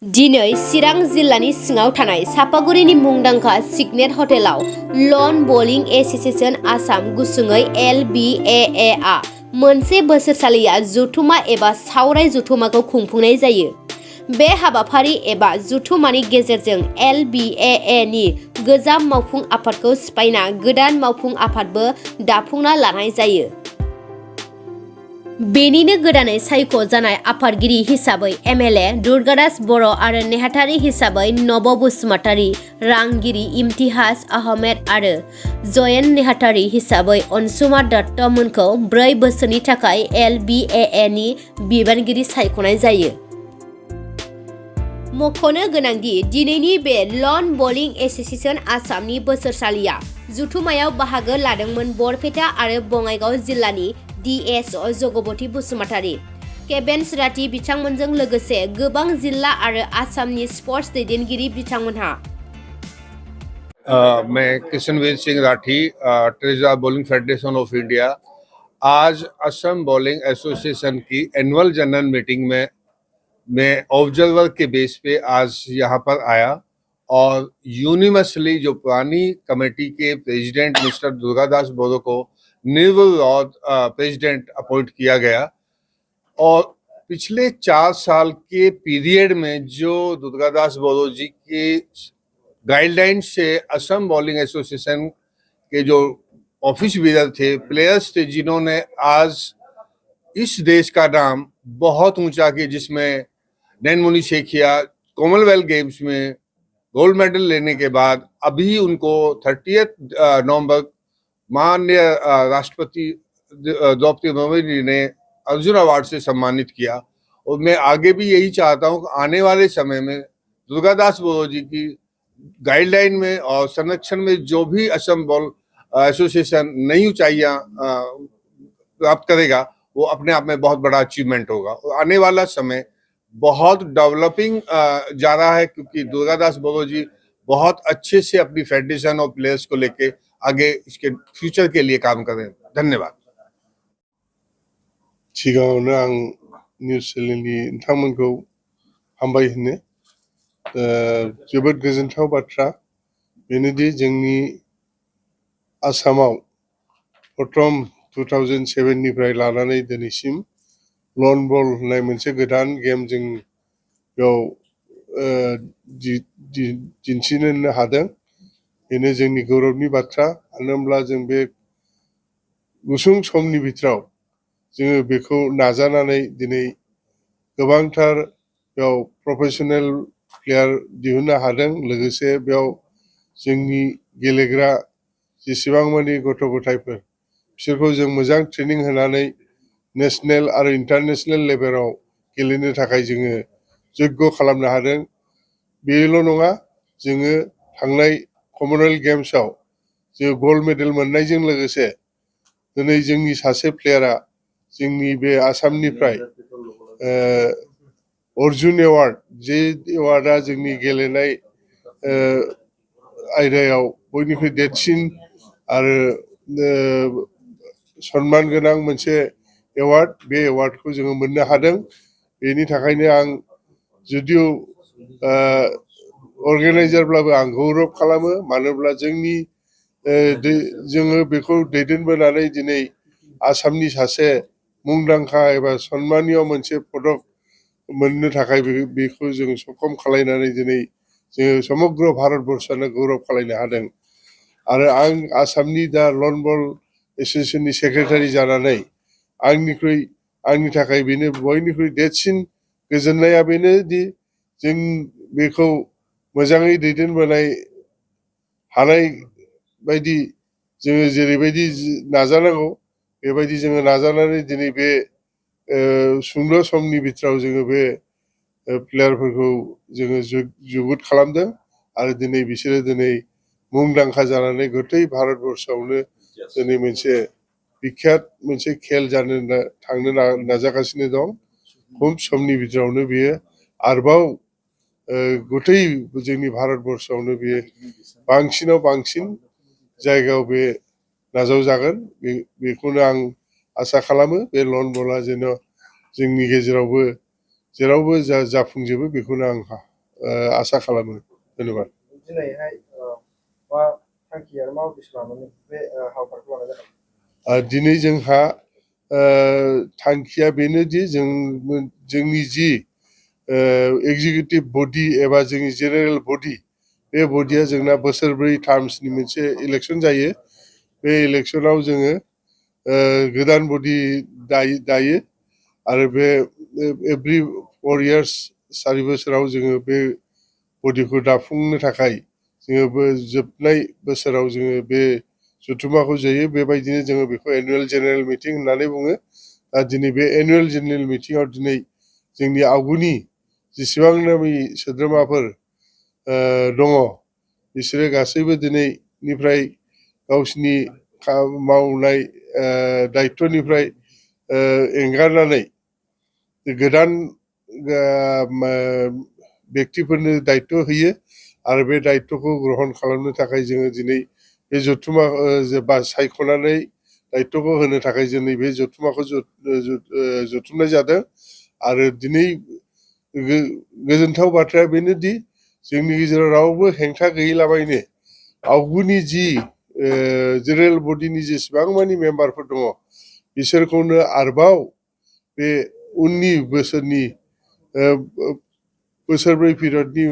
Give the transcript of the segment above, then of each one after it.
दिनै चिरां जिल्लानि सिङाव थानाय सापागुरिनि मुंदांखा सिगनेट हटेलाव लन बलिं एस'सिएशन आसाम गुसुङै LBAA आ मोनसे बोसोरसालिया जथुमा एबा सावराय जथुमाखौ खुंफुंनाय जायो। बे हाबाफारि एबा जथुमानि गेजेरजों LBAA नि गोजाम मावफुं आफादखौ सिफायना गोदान मावफुं आफादबो दाफुंना लानाय जायो। बेनिनो गोदानै सायख' जानाय आफादगिरि हिसाबै MLA दुर्गादास बर' आरो नेहाथारि हिसाबै नब बसुमतारी, रांगिरि इम्तिहाज आहमेद आरो जयेन्ट नेहाथारि हिसाबै अनसुमा दत्त मोनखौ 4 बोसोरनि थाखाय LBAA नि बिबानगिरि सायख'नाय जायो। मख'नो गोनांदि दिनैनि बे लन बलिं एस'सिएशन आसामनि बोसोरसालिया जथुमायाव बाहागो लादोंमोन बरपेटा आरो बङाइगाव जिल्लानि DSO जगबती बसुमतारी, केबेन्स राथि बिथांमोनजों लोगोसे गोबां जिल्ला आरो आसामनि स्पर्ट्स दैदेनगिरि बिथांमोनहा। मैं Kishanveer Singh Rathi, treasurer bowling federation of India, आज असम बॉलिंग एसोसिएशन की एनुअल जनरल मीटिंग में मैं ऑब्जर्वर के बेस पे आज यहाँ पर आया और यूनिवर्सली जो पुरानी कमेटी के प्रेसिडेंट मिस्टर दुर्गादास बोरो को निर्विरोध प्रेसिडेंट अपॉइंट किया गया और पिछले 4 साल के पीरियड में जो दुर्गादास बोरो जी के गाइडलाइन से असम बॉलिंग एसोसिएशन के जो ऑफिस बीरर थे, प्लेयर्स थे, जिन्होंने आज इस देश का नाम बहुत ऊंचा किया, जिसमें नैनमुनी शेखिया कॉमनवेल्थ गेम्स में गोल्ड मेडल लेने के बाद अभी उनको 30 नवंबर माननीय राष्ट्रपति द्रौपदी मुर्मू जी ने अर्जुन अवार्ड से सम्मानित किया। और मैं आगे भी यही चाहता हूं कि आने वाले समय में दुर्गादास बोरो जी की गाइडलाइन में और संरक्षण में जो भी असम बॉल एसोसिएशन नई ऊंचाइयां प्राप्त करेगा, वो अपने आप में बहुत बड़ा अचीवमेंट होगा और आने वाला समय बहुत डेवलपिंग जा रहा है, क्योंकि दुर्गादास बोरो जी बहुत अच्छे से अपनी फेडरेशन और प्लेयर्स को लेके आगे इसके फ्यूचर के लिए काम कर रहे हैं। धन्यवाद। सिगाङावनो आं निउज चेनेलनि नोंथांमोनखौ हामबाय होनो जोबोद गोजोनथाव बाथ्रा बेनोदि जोंनि आसामाव प्रथम 2007 निफ्राय लानानै दिनैसिम लन बल होननाय मोनसे गोदान गेम जों बेयाव दिन्थिनो हादों। बेनो जोंनि गौरबनि बाथ्रा। मानो होनब्ला जों बे गुसुं समनि बिथोराव जोङो बेखौ नाजानानै दिनै गोबांथार बेयाव प्रफेशनेल प्लेयार दिहुननो हादों। लोगोसे बेयाव जोंनि गेलेग्रा जेसेबां मानि गथ' गथायफोर बिसोरखौ जों मोजां ट्रेनिं होनानै नेशनेल आरो इन्टारनेशनेल लेभेलाव गेलेनो थाखाय जोङो जग्य खालामनो हादों। बेल' नङा, जोङो थांनाय कमनवेल्थ गेम्सआव जों गल्ड मेडेल मोननायजों लोगोसे दिनै जोंनि सासे प्लेयारा जोंनि बे आसामनिफ्राय अर्जुन एवार्ड, जे एवार्डआ जोंनि गेलेनाय आयदायाव बयनिख्रुइ देरसिन आरो सनमान गोनां मोनसे एवार्ड, बे एवार्डखौ जोङो मोननो हादों। बेनि थाखायनो आं जुदिও अर्गेनाइजारब्लाबो आं गौरब खालामो। मानो होनब्ला जोङो बेखौ दैदेनबोनानै दिनै आसामनि सासे मुंदांखा एबा सन्मानीय मोनसे पदक मोननो थाखाय बेखौ जों सक्षम खालायनानै दिनै जोङो समग्र भारतबर्षआनो गौरब खालायनो हादों। आरो आं आसामनि दा लन बल एसोसिएशननि सेक्रेटारि जानानै आंनि थाखाय बेनो बयनिख्रुइ देरसिन गोजोननाया बेनो दि जों बेखौ मोजाङै दैदेनबोनाय हानाय बायदि जोङो जेरैबायदि नाजानांगौ बेबायदि जोङो नाजानानै दिनै बे सुंद' समनि बिथोराव जोङो बे प्लेयारफोरखौ जोङो जुगुद खालामदों आरो दिनै बिसोरो दिनै मुंदांखा जानानै गथै भारतबर्षआवनो दिनै मोनसे बिख्यात मोनसे खेल जानो थांनो नाजागासिनो दं। खम समनि बिथोरावनो बेयो आरोबाव गथै जोंनि भारतबर्षआवनो बेयो बांसिनाव बांसिन जायगायाव बे नाजावजागोन। बेखौनो आं आसा खालामो। बे लन बलआ जेन' जोंनि गेजेरावबो जेरावबो जाफुंजोबो, बेखौनो आं आसा खालामो धन्यबाद दिनैहाय मा थांखि आरो मा उद्देश्य लानानै बे हाबाफारिखौ लानाय जादों? दिनै जोंहा थांखिया बेनोदि जोंनि जि एग्जिकिउटिभ बडि एबा जोंनि जेनेरेल बडि बे बडिया जोंना बोसोरब्रै टार्मसनि मोनसे इलेक्सन जायो बे इलेक्सनाव जोङो गोदान बडि दायो आरो बे एभ्रि 4 years 4 बोसोराव जोङो बे बडिखौ दाफुंनो थाखाय जोङो जोबनाय बोसोराव जोङो बे जथुम्माखौ जायो बेबायदिनो जोङो बेखौ एनुवेल जेनेरेल मिटिं होननानै बुङो दा दिनै बे एनुवेल जेनेरेल मिटिङाव दिनै जोंनि आवगुनि जेसेबांनाखि सोद्रोमाफोर दङ बिसोरो गासैबो दिनैनिफ्राय गावसिनि मावनाय दायित्वनिफ्राय एंगारनानै गोदान बेक्तिफोरनो दायित्व होयो आरो बे दायित्वखौ ग्रहन खालामनो थाखाय जोङो दिनै बे जथुम्मा सायख'नानै दायित्वखौ होनो थाखाय जोंनि बे जथुम्माखौ जथुमनाय जादों आरो दिनै गोजोनथाव बाथ्राया बेनोदि जोंनि गेजेराव रावबो हेंथा गैयैलाबायनो आवगुनि जि जेनेरेल बडिनि जेसेबां मानि मेम्बारफोर दङ बिसोरखौनो आरोबाव बे उननि बोसोरनि बोसोरब्रै पिरियडनि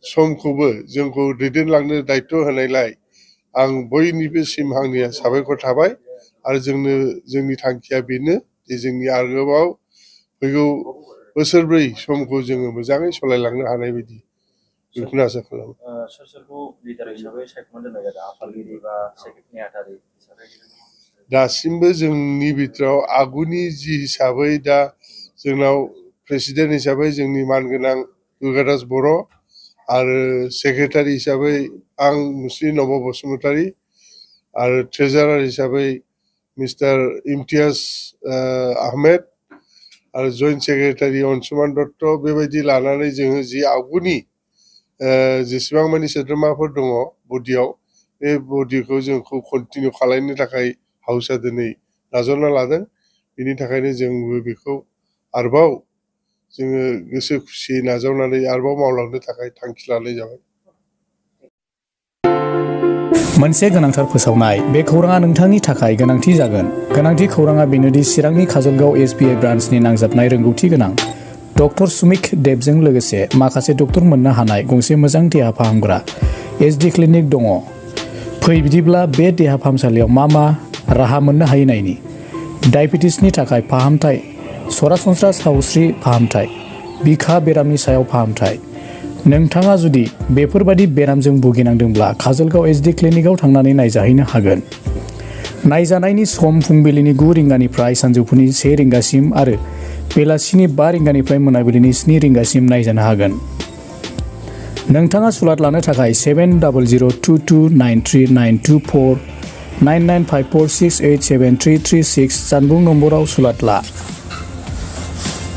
समखौबो जोंखौ दैदेनलांनो दायित्व होनायलाय आं बयनिबोसिम आंनि साबायखर थाबाय आरो जोंनि थांखिया बेनो जे जोंनि आरोबाव फैगौ बोसोरब्रै समखौ जोङो मोजाङै सालायलांनो हानाय बायदि बेखौनो आसा खालामो सोर सोरखौ लिडार हिसाबै सायख'नानै दोननाय जादों आफादगिरि बा नेहाथारि हिसाबै दासिमबो जोंनि बिथोराव आगुनि जि हिसाबै दा जोंनाव प्रेसिडेन्ट हिसाबै जोंनि मानगोनां दुर्गादास बर' आरो सेक्रेटारि हिसाबै आं मुस्रि नब बसुमतारी आरो ट्रेजारार हिसाबै मिस्टार इम्तियाज आहमेद आरो जइन्ट सेक्रेटारि अनसुमान दत्त बेबायदि लानानै जोङो जि आवगुनि जेसेबां मानि सोद्रोमाफोर दङ बडियाव बे बडिखौ जोंखौ कन्टिनिउ खालामनो थाखाय हाउसआ दिनै नाजावना लादों बेनि थाखायनो जोंबो बेखौ आरोबाव जोङो गोसो खुसियै नाजावनानै आरोबाव मावलांनो थाखाय थांखि लानाय जाबाय मोनसे गोनांथार फोसावनाय बे खौराङा नोंथांनि थाखाय गोनांथि जागोन गोनांथि खौराङा बेनोदि चिरांनि काजलगाव SBI ब्रान्चनि नांजाबनाय रोंगौथि गोनां डक्टर सुमिक देबजों लोगोसे माखासे डक्टर मोननो हानाय गंसे मोजां देहा फाहामग्रा SD क्लिनिक दङ फै बिदिब्ला बे देहा फाहामसालियाव मा राहा मोननो हायो नायनि डायबेटिसनि थाखाय फाहामथाय सरासनस्रा सावस्रि फाहामथाय बिखा बेरामनि सायाव फाहामथाय नोंथाङा जुदि बेफोरबादि बेरामजों भुगिनांदोंब्ला काजलगाव SD क्लिनिकआव थांनानै नायजाहैनो हागोन नायजानायनि सम फुंबिलिनि 9 रिंगानिफ्राय सानजौफुनि 1 रिंगासिम आरो बेलासिनि 5 रिंगानिफ्राय मोनाबिलिनि 7 रिंगासिम नायजानो हागोन नोंथाङा सुलाद लानो थाखाय 7002293924 9954687336 जानबुं नम्बराव सुलाद ला